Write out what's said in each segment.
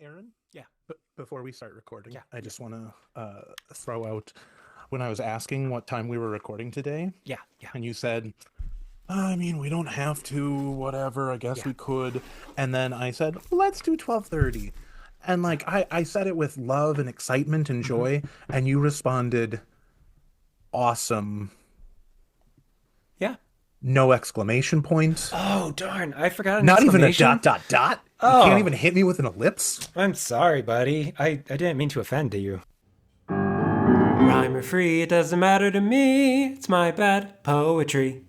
Aaron, Yeah. before we start recording, Yeah. I just want to throw out when I was asking what time we were recording today, Yeah. Yeah. and you said, I mean, we don't have to, whatever, I guess Yeah. we could. And then I said, let's do 12:30. And Yeah. like I said it with love and excitement and Hmm. joy, and you responded, awesome. Yeah. No exclamation point. Oh, darn. I forgot an Not even a exclamation. dot dot dot. You can't Oh, even hit me with an ellipse. I'm sorry, buddy. I didn't mean to offend you. Rhyme or free, it doesn't matter to me. It's my bad poetry.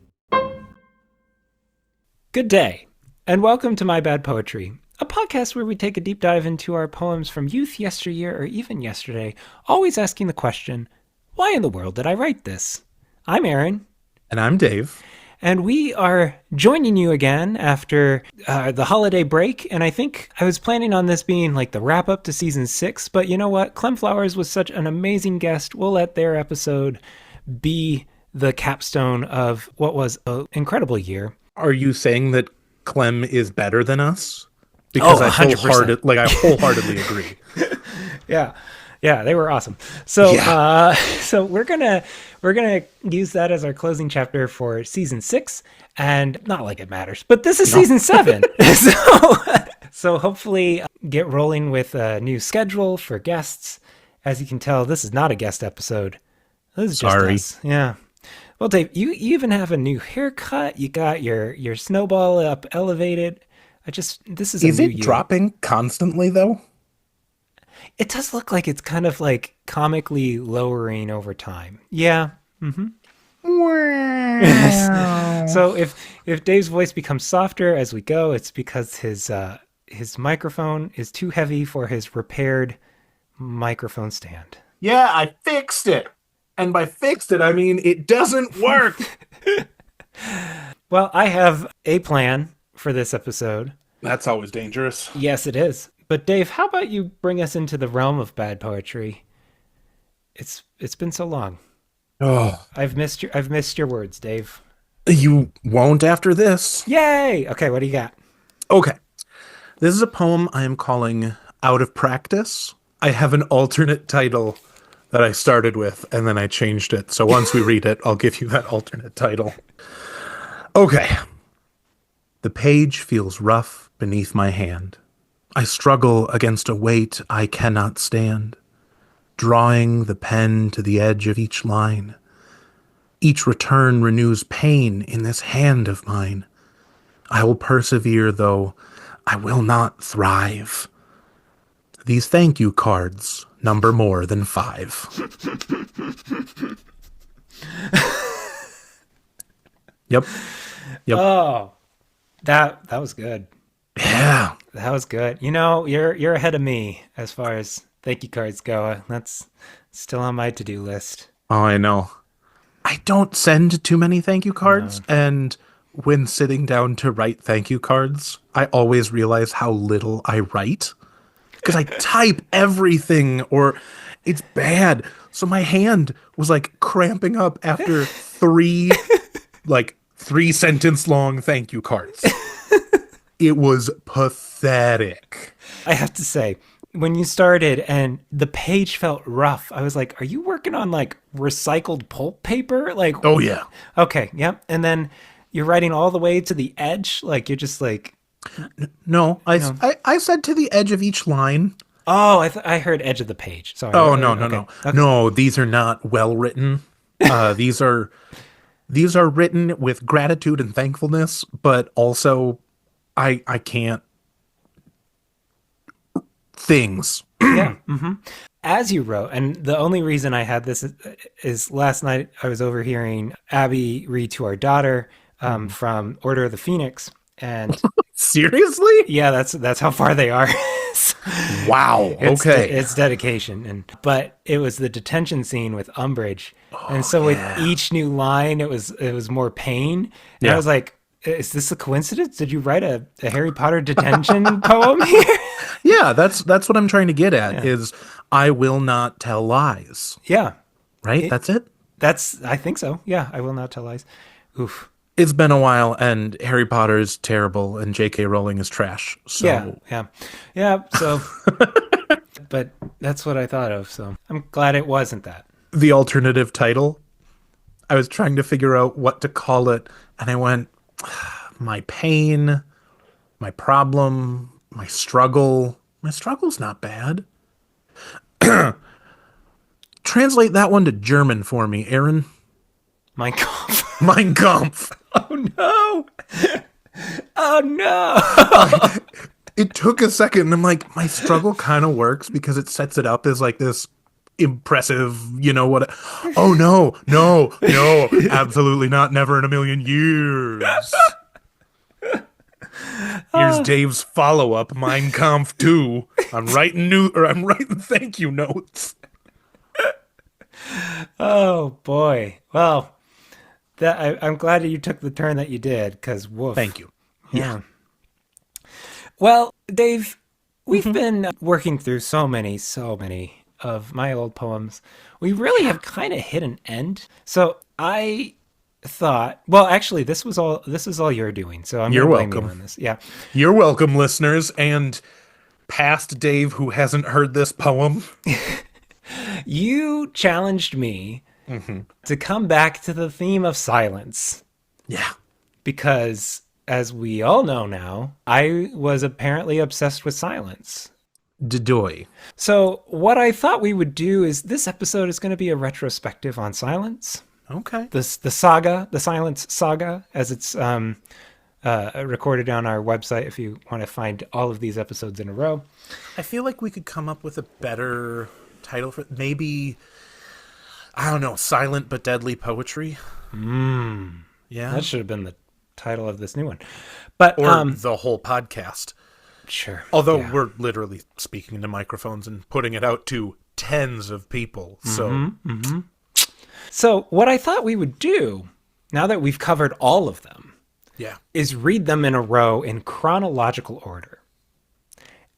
Good day, and welcome to My Bad Poetry, a podcast where we take a deep dive into our poems from youth, yesteryear, or even yesterday, always asking the question, why in the world did I write this? I'm Aaron. And I'm Dave. And we are joining you again after the holiday break. And I think I was planning on this being like the wrap up to season 6. But you know what? Clem Flowers was such an amazing guest. We'll let their episode be the capstone of what was an incredible year. Are you saying that Clem is better than us? Oh, Because 100%. I wholeheartedly agree. Yeah. Yeah, they were awesome. So, Yeah. so we're gonna use that as our closing chapter for season 6, and not like it matters, but this is No. season 7. So hopefully get rolling with a new schedule for guests. As you can tell, this is not a guest episode. This is Sorry. just us. Yeah. Well, Dave, you even have a new haircut. You got your snowball up elevated. This is a Is new it you. dropping constantly though? It does look like it's kind of like comically lowering over time. Yeah. Wow. So if Dave's voice becomes softer as we go, it's because his microphone is too heavy for his repaired microphone stand. Yeah, I fixed it. And by fixed it, I mean it doesn't work. Well, I have a plan for this episode. That's always dangerous. Yes, it is. But Dave, how about you bring us into the realm of bad poetry? It's been so long. Oh, I've missed your words, Dave. you won't after this. Yay! Okay, what do you got? Okay. This is a poem I am calling Out of Practice. I have an alternate title that I started with, and then I changed it. So once we read it, I'll give you that alternate title. Okay. The page feels rough beneath my hand. I struggle against a weight I cannot stand, drawing the pen to the edge of each line. Each return renews pain in this hand of mine. I will persevere, though I will not thrive. These thank you cards number more than 5. Yep. Yep. Oh, that was good. Yeah. That was good. You know, you're ahead of me as far as thank you cards go. That's still on my to-do list. Oh, I know. I don't send too many thank you cards, No. and when sitting down to write thank you cards, I always realize how little I write because I type everything or it's bad. So my hand was like cramping up after three sentence long thank you cards. It was pathetic. I have to say, when you started and the page felt rough, I was like, are you working on like recycled pulp paper? Like, Oh yeah. okay, yep. And then you're writing all the way to the edge. Like, you're just like, No, No. I said to the edge of each line. oh, I heard edge of the page. Sorry. Oh no, no, Okay. no. Okay. No, these are not well written. These are written with gratitude and thankfulness, but also I can't things. Yeah. As you wrote, and the only reason I had this is last night I was overhearing Abby read to our daughter from Order of the Phoenix, and Seriously? yeah, that's how far they are. Wow. Okay. It's dedication, but it was the detention scene with Umbridge, and so yeah. with each new line, it was more pain. And I Yeah. was like, is this a coincidence? Did you write a Harry Potter detention poem here? Yeah, that's what I'm trying to get at is I will not tell lies. Yeah, Right? That's it? I think so. Yeah, I will not tell lies. Oof. It's been a while, and Harry Potter's terrible, and J.K. Rowling is trash. Yeah, So yeah, yeah. So, but that's what I thought of. So I'm glad it wasn't that. the alternative title, I was trying to figure out what to call it, and I went, my pain, my problem, my struggle. My struggle's not bad. Translate that one to German for me, Aaron. Mein Kampf. Mein Kampf. Oh no! Oh no! It took a second, and I'm like, my struggle kind of works because it sets it up as like this impressive, you know what? Oh no, no, no, absolutely not. Never in a million years. Here's Dave's follow-up, Mein Kampf 2. I'm writing thank you notes. Oh boy. Well, I'm glad that you took the turn that you did, because woof. Thank you. Yeah. Well, Dave, we've been working through so many of my old poems. We really have kind of hit an end. So I thought, well, actually, this is all you're doing. So I'm You're going to blame welcome. you on this. Yeah. You're welcome, listeners, and past Dave who hasn't heard this poem. You challenged me to come back to the theme of silence Yeah. because, as we all know now, I was apparently obsessed with silence. Dedoy. So what I thought we would do is this episode is going to be a retrospective on silence. Okay. The saga, the silence saga, as it's recorded on our website if you want to find all of these episodes in a row. I feel like we could come up with a better title for maybe, I don't know, silent but deadly poetry. Yeah. That should have been the title of this new one. But Or the whole podcast. sure. Although Yeah. we're literally speaking into microphones and putting it out to tens of people. So So what I thought we would do, now that we've covered all of them, yeah. is read them in a row in chronological order.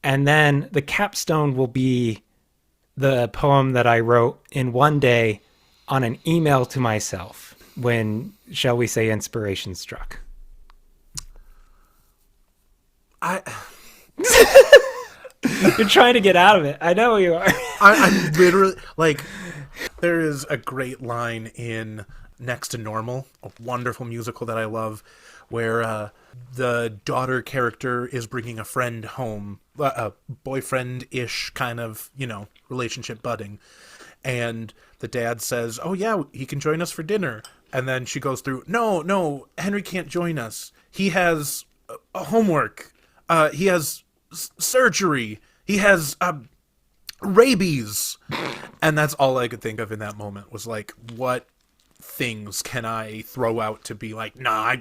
And then the capstone will be the poem that I wrote in one day on an email to myself when, shall we say, inspiration struck. You're trying to get out of it. I know you are. I'm literally like, there is a great line in Next to Normal, a wonderful musical that I love, where the daughter character is bringing a friend home, a boyfriend-ish kind of, relationship budding. And the dad says, oh yeah, he can join us for dinner. And then she goes through, no, Henry can't join us. He has homework. He has surgery. He has rabies. And that's all I could think of in that moment was like, what things can I throw out to be like, nah,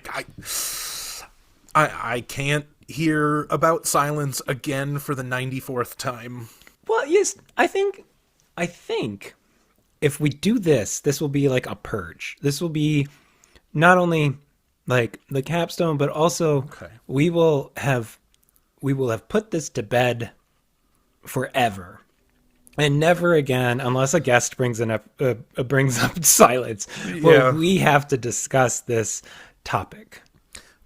I can't hear about silence again for the 94th time. Well, yes, I think if we do this, this will be like a purge. This will be not only like the capstone, but also we will have put this to bed forever. And never again, unless a guest brings up silence, will we have to discuss this topic.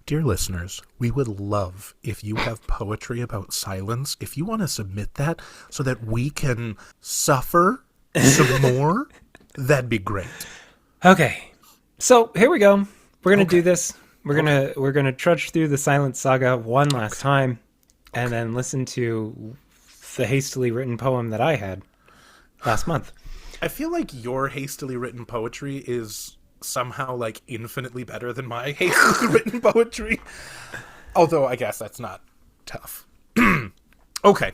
Dear listeners, we would love if you have poetry about silence. If you want to submit that so that we can suffer some more, that'd be great. Okay, so here we go. We're gonna do this. We're gonna trudge through the Silence Saga one last time, and then listen to the hastily written poem that I had last month. I feel like your hastily written poetry is somehow like infinitely better than my hastily written poetry. Although I guess that's not tough. Okay.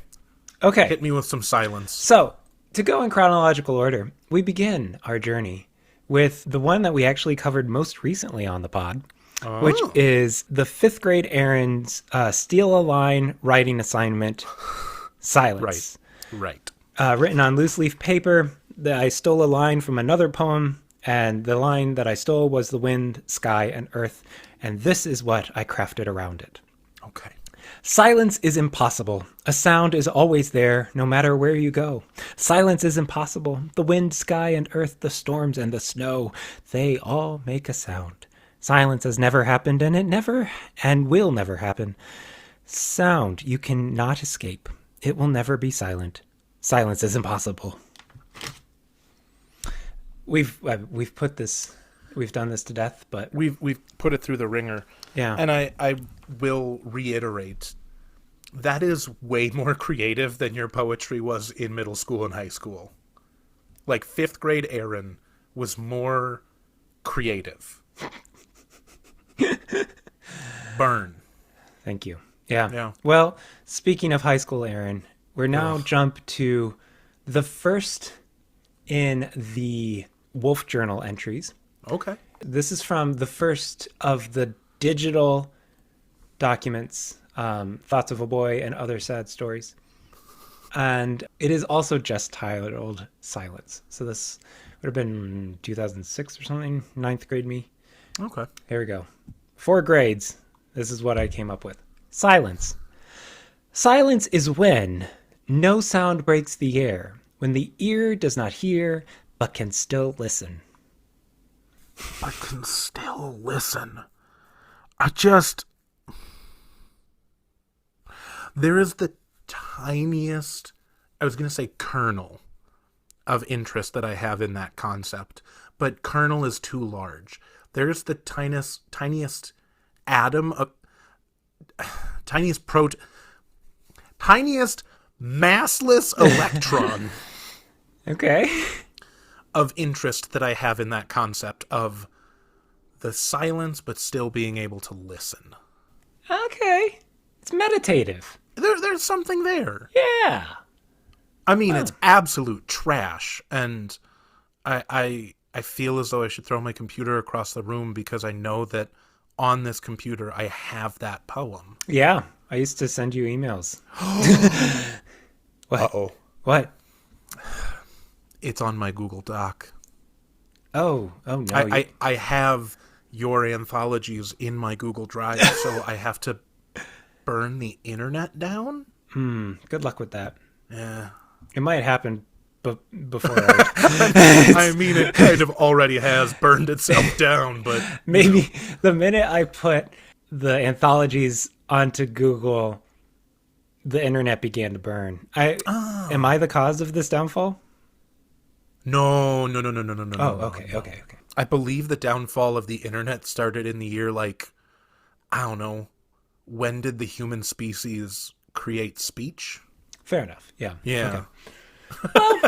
Hit me with some silence. So, to go in chronological order, we begin our journey with the one that we actually covered most recently on the pod, which is the 5th grade Aaron's steal a line writing assignment, Silence. Right. Written on loose leaf paper. I stole a line from another poem, and the line that I stole was the wind, sky, and earth, and this is what I crafted around it. Okay. Silence is impossible. A sound is always there, no matter where you go. Silence is impossible. The wind, sky, and earth, the storms, and the snow, they all make a sound. Silence has never happened, and it never and will never happen. Sound you cannot escape. It will never be silent. Silence is impossible. We've put this, we've done this to death, but We've put it through the ringer. yeah. And I will reiterate, that is way more creative than your poetry was in middle school and high school. Like, 5th grade Aaron was more creative. Burn. Thank you. Yeah. Yeah. Well, speaking of high school, Aaron, we're now Ugh. jump to the first in the Wolf Journal entries. Okay. This is from the first of the digital documents, Thoughts of a Boy and Other Sad Stories. And it is also just titled Silence. So this would have been 2006 or something, 9th grade me. Okay. Here we go. 4 grades. This is what I came up with. Silence. Silence is when no sound breaks the air, when the ear does not hear but can still listen. I can still listen. I just... There is the tiniest, I was going to say kernel of interest that I have in that concept, but kernel is too large. There's the tiniest atom of, tiniest tiniest massless electron Okay. of interest that I have in that concept of the silence, but still being able to listen. Okay. It's meditative. There's something there. Yeah. I mean, it's absolute trash, and I feel as though I should throw my computer across the room because I know that on this computer I have that poem. Yeah. I used to send you emails. What? Uh-oh. What? It's on my Google Doc. Oh no. I have your anthologies in my Google Drive, so I have to burn the internet down? Good luck with that. Yeah. It might happen before I... I mean, it kind of already has burned itself down, but... Maybe the minute I put the anthologies onto Google, the internet began to burn. Am I the cause of this downfall? No. Oh, okay. I believe the downfall of the internet started in the year, like, I don't know, when did the human species create speech? Fair enough. Yeah. Yeah. Okay. Well,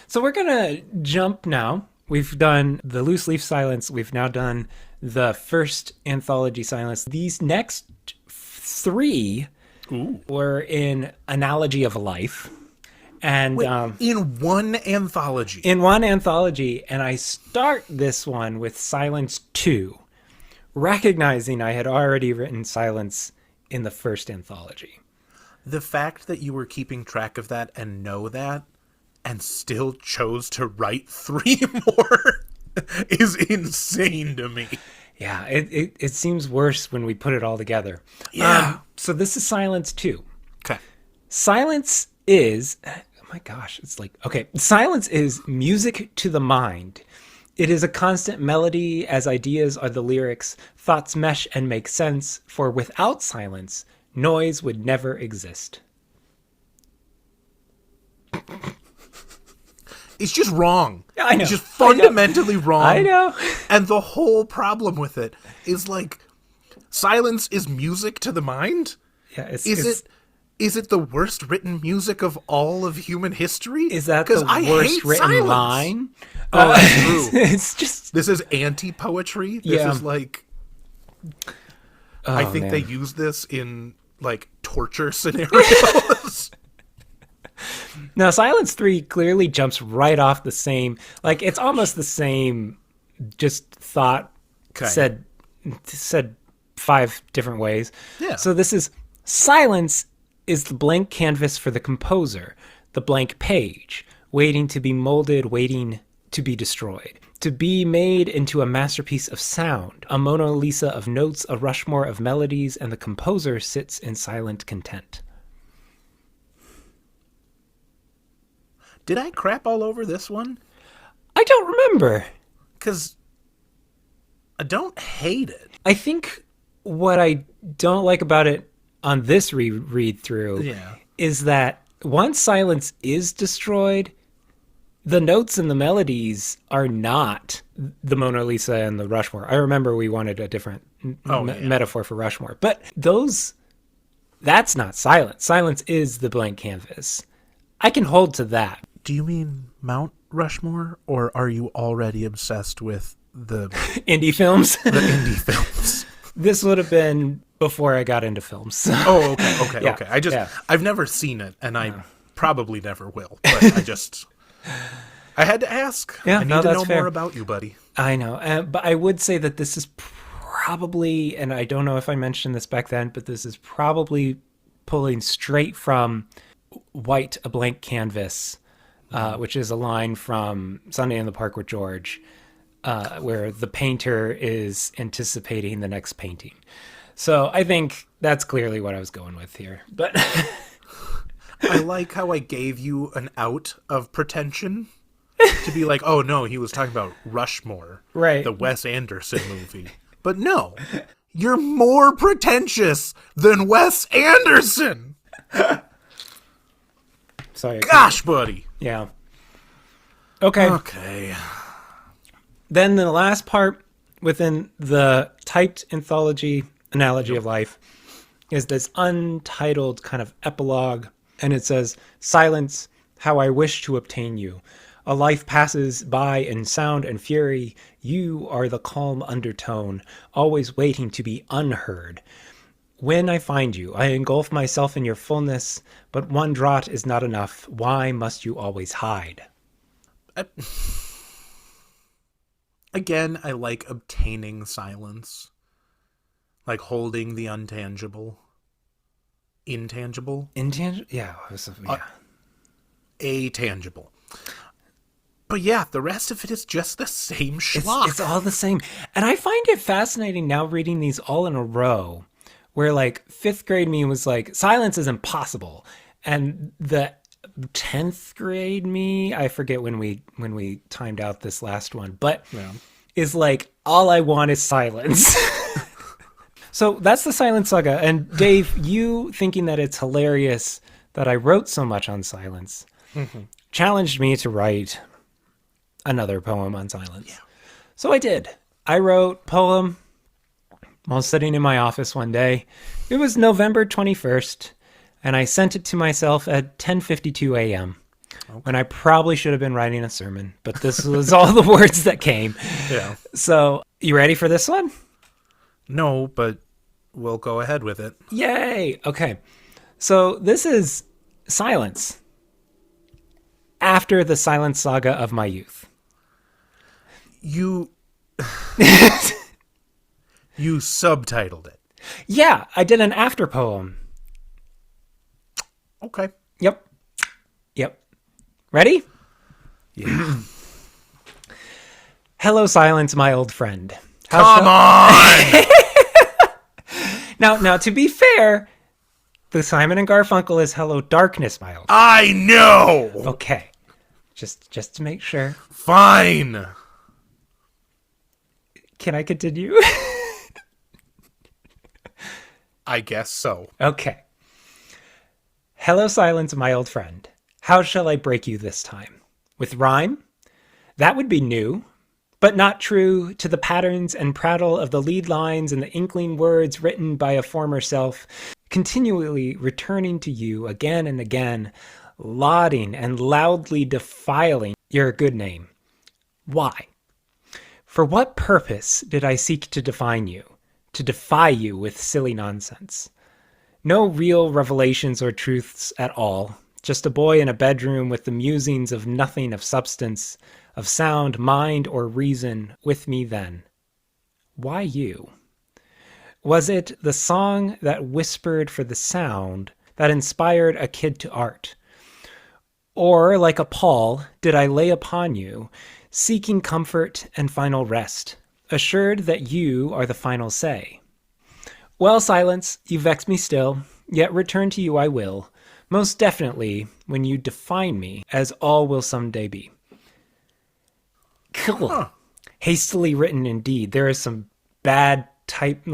so we're gonna jump now. We've done the loose leaf silence. We've now done the first anthology silence. These next 3 were in Analogy of Life. And Wait, in one anthology? in one anthology, and I start this one with Silence 2, recognizing I had already written Silence in the first anthology. The fact that you were keeping track of that and know that, and still chose to write 3 more, is insane to me. Yeah, it seems worse when we put it all together. Yeah. So this is Silence 2. Okay. Silence is... Oh my gosh, it's like... Okay, silence is music to the mind. It is a constant melody as ideas are the lyrics. Thoughts mesh and make sense, for without silence, noise would never exist. It's just wrong. I know. It's just fundamentally wrong. I know. And the whole problem with it is, like, silence is music to the mind? Yeah, Is it the worst written music of all of human history? Is that the worst written silence. line? Oh, that's true. It's just... This is anti-poetry. This Yeah. is like... Oh, I think man. they use this in, like, torture scenarios. Now, Silence 3 clearly jumps right off the same... Like, it's almost the same just thought said 5 different ways. Yeah. So this is... Silence is the blank canvas for the composer, the blank page, waiting to be molded, waiting to be destroyed, to be made into a masterpiece of sound, a Mona Lisa of notes, a Rushmore of melodies, and the composer sits in silent content. Did I crap all over this one? I don't remember. Because I don't hate it. I think what I don't like about it on this read through Yeah. is that once silence is destroyed, the notes and the melodies are not the Mona Lisa and the Rushmore. I remember we wanted a different metaphor for Rushmore, but that's not silence. Silence is the blank canvas. I can hold to that. Do you mean Mount Rushmore, or are you already obsessed with the Indie films. the indie films? This would have been before I got into films. Oh, okay. Yeah, Okay. yeah. I've never seen it, and I probably never will. But I had to ask. Yeah, I need no, to that's know fair. more about you, buddy. I know, but I would say that this is probably, and I don't know if I mentioned this back then, but this is probably pulling straight from White, a Blank Canvas, which is a line from Sunday in the Park with George, where the painter is anticipating the next painting. So I think that's clearly what I was going with here. But I like how I gave you an out of pretension to be like, oh no, he was talking about Rushmore, Right. the Wes Anderson movie. But no, you're more pretentious than Wes Anderson. sorry. Gosh, buddy. Yeah. Okay. Okay. Then the last part within the typed anthology analogy of life is this untitled kind of epilogue. And it says, "Silence, how I wish to obtain you. A life passes by in sound and fury. You are the calm undertone, always waiting to be unheard. When I find you, I engulf myself in your fullness, but one draught is not enough. Why must you always hide?" Again, I like obtaining silence. Like holding the untangible. Intangible. Intangible? Yeah. Atangible. But yeah, the rest of it is just the same schlock. It's all the same. And I find it fascinating now reading these all in a row, where like fifth grade me was like, silence is impossible. And the 10th grade me, I forget when we timed out this last one, but is like, all I want is silence. So that's the Silence Saga. And Dave, you thinking that it's hilarious that I wrote so much on silence, challenged me to write another poem on silence. Yeah. So I did. I wrote poem while sitting in my office one day. It was November 21st, and I sent it to myself at 10:52 a.m. when I probably should have been writing a sermon, but this was all the words that came. Yeah. So, you ready for this one? No, but we'll go ahead with it. Yay! Okay. So, this is silence after the Silence Saga of my youth. You subtitled it. Yeah, I did an after poem. Okay. Yep. Ready? Yeah. Hello, silence, my old friend. Come on! Now, to be fair, the Simon and Garfunkel is Hello, Darkness, my old friend. I know! Okay. Just to make sure. Fine! Can I continue? I guess so. Okay. Hello, silence, my old friend. How shall I break you this time? With rhyme? That would be new, but not true to the patterns and prattle of the lead lines and the inkling words written by a former self, continually returning to you again and again, lauding and loudly defiling your good name. Why? For what purpose did I seek to define you, to defy you with silly nonsense? No real revelations or truths at all, just a boy in a bedroom with the musings of nothing of substance, of sound, mind, or reason with me then. Why you? Was it the song that whispered for the sound that inspired a kid to art? Or, like a pall, did I lay upon you, seeking comfort and final rest, assured that you are the final say? Well, silence, you vex me still, yet return to you I will, most definitely when you define me, as all will someday be. Cool. Huh. hastily written indeed. There is some bad type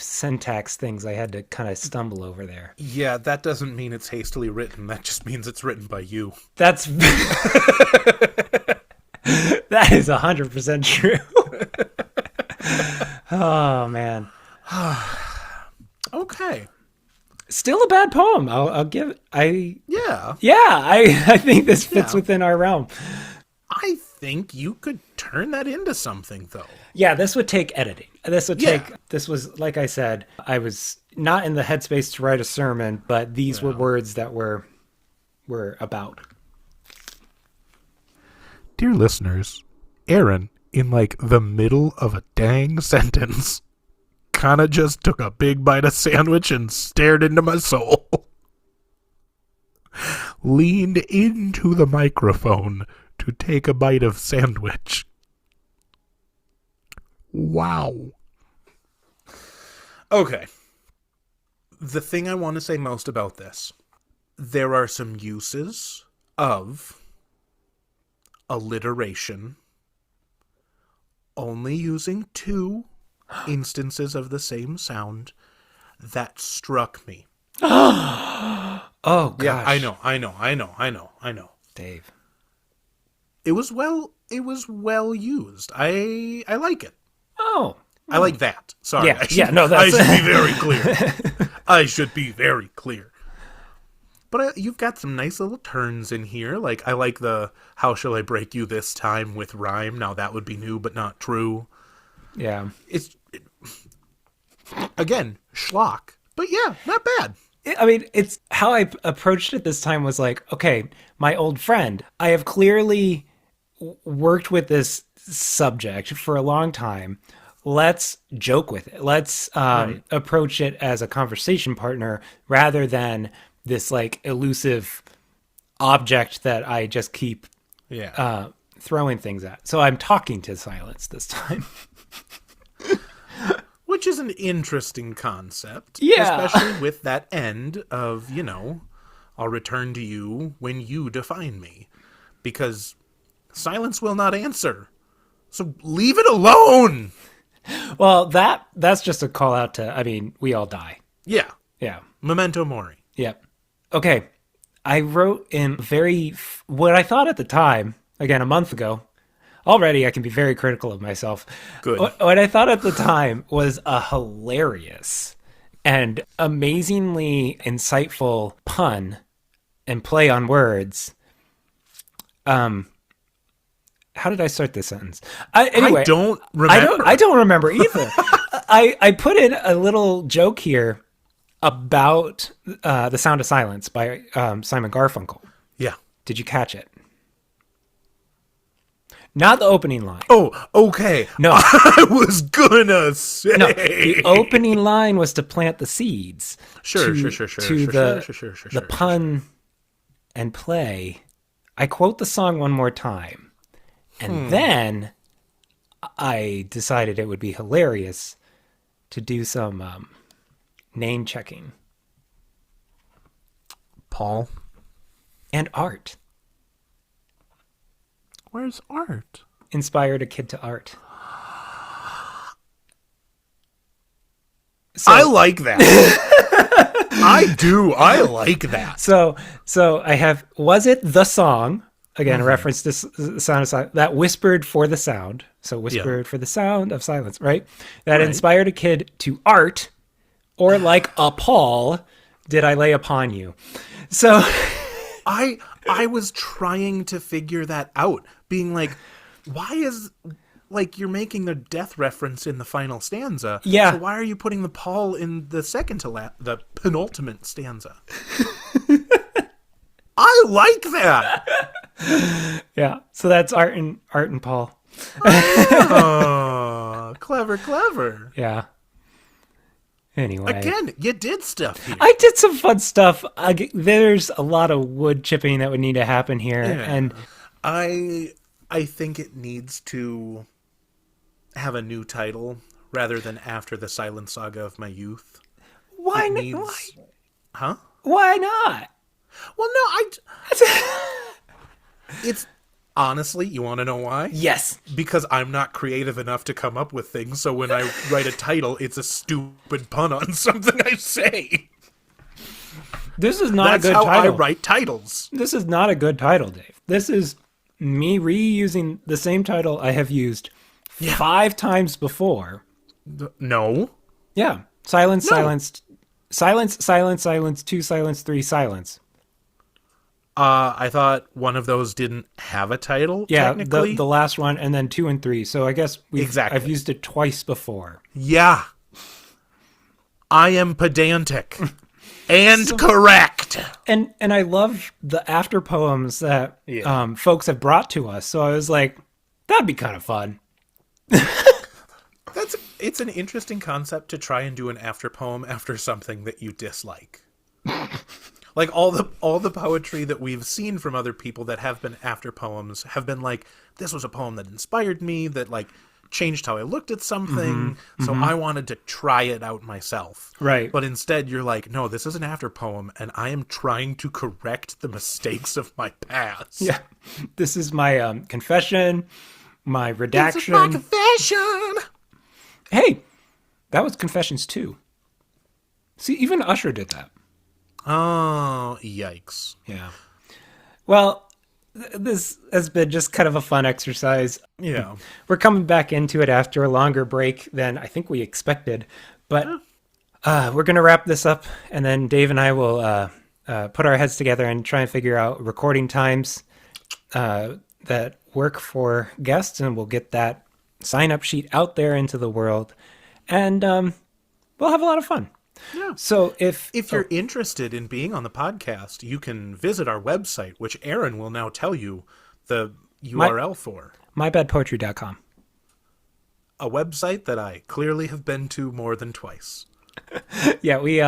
syntax things I had to kind of stumble over there. Yeah, that doesn't mean it's hastily written. That just means it's written by you. That's that is 100% true. Oh man. Okay. Still a bad poem. I'll give it. Yeah. I think this fits within our realm. I think you could turn that into something, though. Yeah, this would take editing. This would Yeah. take. This was, like I said, I was not in the headspace to write a sermon, but these were words that were about. Dear listeners, Aaron, in like the middle of a dang sentence, kind of just took a big bite of sandwich and stared into my soul. Leaned into the microphone to take a bite of sandwich. Wow. Okay. The thing I want to say most about this, there are some uses of alliteration, only using 2 instances of the same sound, that struck me. Oh gosh. Yeah, I know. Dave. It was well used. I like it. Oh. I like that. Sorry. Yeah, no, that's... I should be very clear. I should be very clear. But you've got some nice little turns in here. Like, I like the "how shall I break you this time" with rhyme. Now, that would be new, but not true. Yeah. Again, schlock. But yeah, not bad. I mean, it's how I approached it this time was like, okay, my old friend, I have clearly worked with this subject for a long time. Let's joke with it. Let's approach it as a conversation partner rather than this like elusive object that I just keep throwing things at. So I'm talking to silence this time. Which is an interesting concept. Yeah. Especially with that end of, I'll return to you when you define me. Because silence will not answer. So leave it alone! Well, that's just a call out to, I mean, we all die. Yeah. Yeah. Memento mori. Yep. Okay. I wrote in what I thought at the time, again, a month ago. Already, I can be very critical of myself. Good. What I thought at the time was a hilarious and amazingly insightful pun and play on words. How did I start this sentence? Anyway, I don't remember. I don't remember either. I put in a little joke here about The Sound of Silence by Simon Garfunkel. Yeah. Did you catch it? Not the opening line. Oh, okay. No. I was gonna say. No, the opening line was to plant the seeds. Sure. The pun and play. I quote the song one more time. And then I decided it would be hilarious to do some name checking. Paul. And art. Where's art? Inspired a kid to art. So, I like that. I do. I like that. So I have, was it the song? Again, a reference to Sound of Silence, that whispered for the sound. So whispered for the sound of silence, right? That inspired a kid to art, or like a Paul, did I lay upon you? So I was trying to figure that out, being like, why is, like, you're making the death reference in the final stanza. Yeah. So why are you putting the Paul in the second to the penultimate stanza? I like that. Yeah. So that's Art and Paul. Oh, clever. Yeah. Anyway. Again, you did stuff here. I did some fun stuff. There's a lot of wood chipping that would need to happen here. Yeah. And I think it needs to have a new title rather than After the Silent Saga of My Youth. why It not? needs- Huh? Why not? Well, no, it's Honestly, you want to know why? Yes. Because I'm not creative enough to come up with things, so when I write a title, it's a stupid pun on something I say. This is not That's a good how title. I write titles. This is not a good title, Dave. This is me reusing the same title I have used 5 times before. No. Yeah. Silence, No. silenced. Silence, silence, silence, 2 silence, 3 silence. I thought one of those didn't have a title, Yeah, technically. the last one, and then 2 and 3. So I guess Exactly. I've used it twice before. Yeah. I am pedantic. And correct. And I love the after poems that folks have brought to us. So I was like, that'd be kind of fun. It's an interesting concept to try and do an after poem after something that you dislike. Like all the poetry that we've seen from other people that have been after poems have been like, this was a poem that inspired me, that like changed how I looked at something, so I wanted to try it out myself. Right. But instead you're like, no, this is an after poem and I am trying to correct the mistakes of my past. Yeah. This is my confession, my redaction. This is my confession. Hey, that was Confessions too. See, even Usher did that. Oh, yikes. Yeah. Well, this has been just kind of a fun exercise. Yeah. We're coming back into it after a longer break than I think we expected. But we're going to wrap this up, and then Dave and I will put our heads together and try and figure out recording times that work for guests, and we'll get that sign-up sheet out there into the world. And we'll have a lot of fun. Yeah. So if you're interested in being on the podcast, you can visit our website, which Aaron will now tell you the URL for. mybadpoetry.com. A website that I clearly have been to more than twice. Yeah, we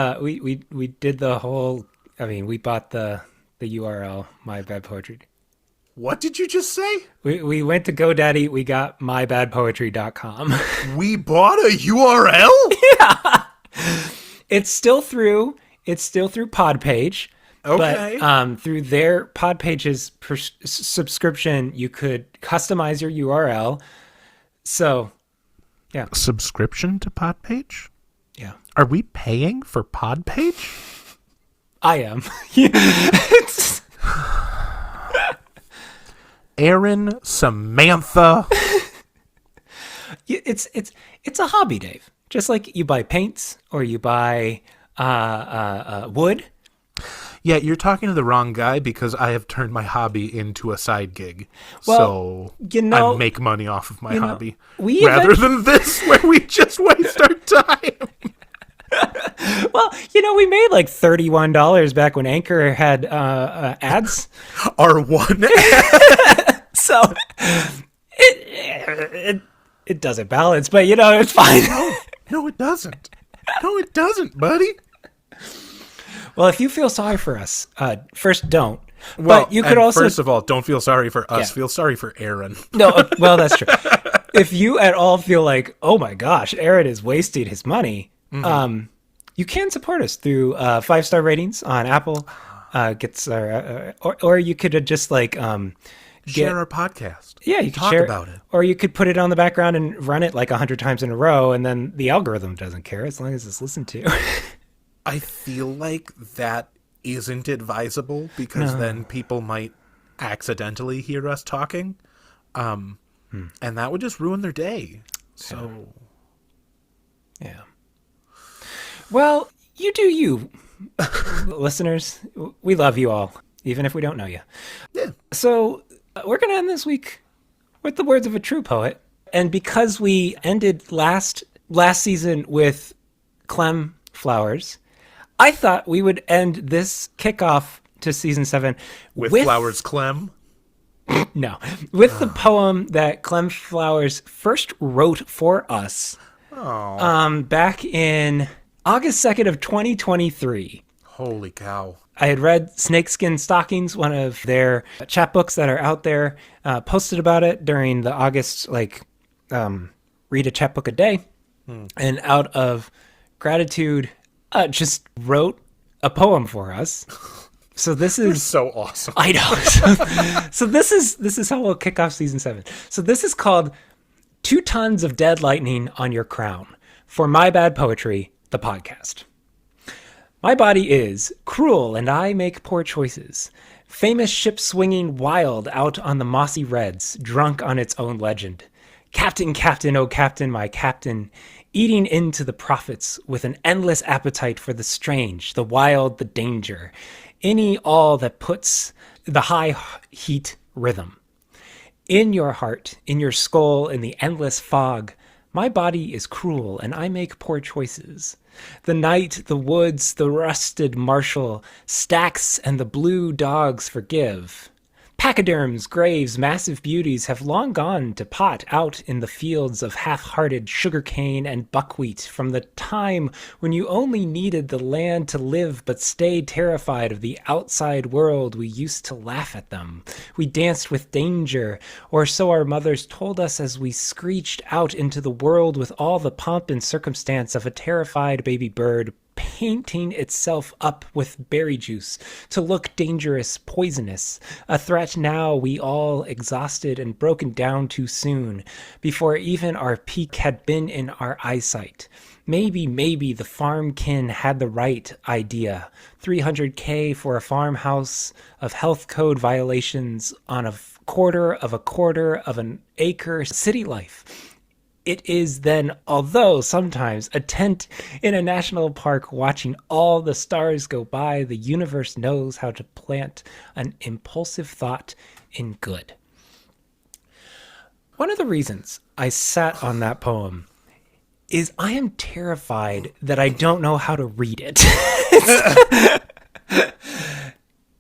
did the whole. I mean, we bought the URL mybadpoetry. What did you just say? We went to GoDaddy. We got mybadpoetry.com. We bought a URL? Yeah. It's still through Podpage. Okay. But through their Podpage's subscription, you could customize your URL. So, yeah. Subscription to Podpage? Yeah. Are we paying for Podpage? I am. Aaron, Samantha. It's a hobby, Dave. Just like you buy paints or you buy wood. Yeah, you're talking to the wrong guy because I have turned my hobby into a side gig. Well, so I make money off of my hobby. Rather than this where we just waste our time. Well, we made like $31 back when Anchor had ads. Our one ad. So it doesn't balance, but it's fine. No, it doesn't. No, it doesn't, buddy. Well, if you feel sorry for us, first don't. Well, but you could also, first of all, don't feel sorry for us. Yeah. Feel sorry for Aaron. No, well, that's true. If you at all feel like, oh my gosh, Aaron is wasting his money, you can support us through 5-star ratings on Apple. Or you could just like share our podcast. Yeah, you could talk share about it, or you could put it on the background and run it like 100 times in a row, and then the algorithm doesn't care as long as it's listened to. I feel like that isn't advisable because then people might accidentally hear us talking, and that would just ruin their day. So, yeah. Well, you do you, listeners. We love you all, even if we don't know you. Yeah. So we're going to end this week with the words of a true poet. And because we ended last season with Clem Flowers, I thought we would end this kickoff to season 7 with Flowers Clem. No, with the poem that Clem Flowers first wrote for us back in August 2nd of 2023. Holy cow. I had read Snakeskin Stockings, one of their chapbooks that are out there, posted about it during the August, read a chapbook a day. And out of gratitude, just wrote a poem for us. So this They're is so awesome. I know. So this is how we'll kick off season 7. So this is called 2 tons of dead lightning on your crown for My Bad Poetry, the podcast. My body is cruel and I make poor choices. Famous ship swinging wild out on the mossy reds, drunk on its own legend. Captain, captain, oh captain, my captain, eating into the profits with an endless appetite for the strange, the wild, the danger, any all that puts the high heat rhythm. In your heart, in your skull, in the endless fog, my body is cruel and I make poor choices. The night, the woods, the rusted marshal, stacks, and the blue dogs forgive. Pachyderms, graves, massive beauties have long gone to pot out in the fields of half-hearted sugarcane and buckwheat from the time when you only needed the land to live but stayed terrified of the outside world. We used to laugh at them. We danced with danger, or so our mothers told us as we screeched out into the world with all the pomp and circumstance of a terrified baby bird painting itself up with berry juice to look dangerous, poisonous, a threat now we all exhausted and broken down too soon, before even our peak had been in our eyesight. Maybe the farm kin had the right idea. 300K for a farmhouse of health code violations on a quarter of an acre city life. It is then, although sometimes a tent in a national park watching all the stars go by, the universe knows how to plant an impulsive thought in good. One of the reasons I sat on that poem is I am terrified that I don't know how to read it.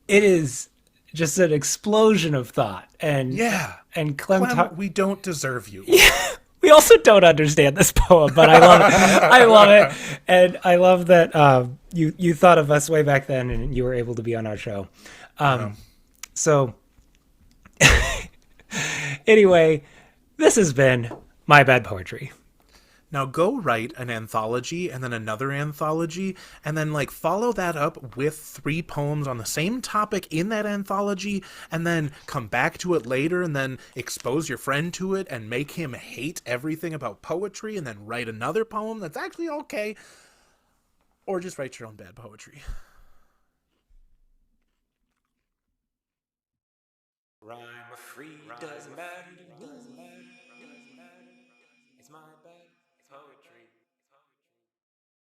It is just an explosion of thought. And Yeah. and Clem, Clem, we don't deserve you. we also don't understand this poem, but I love it. I love it, and I love that you thought of us way back then, and you were able to be on our show. So, anyway, this has been My Bad Poetry. Now go write an anthology and then another anthology and then like follow that up with 3 poems on the same topic in that anthology and then come back to it later and then expose your friend to it and make him hate everything about poetry and then write another poem that's actually okay. Or just write your own bad poetry. Rhyme or free doesn't matter. It's my bad.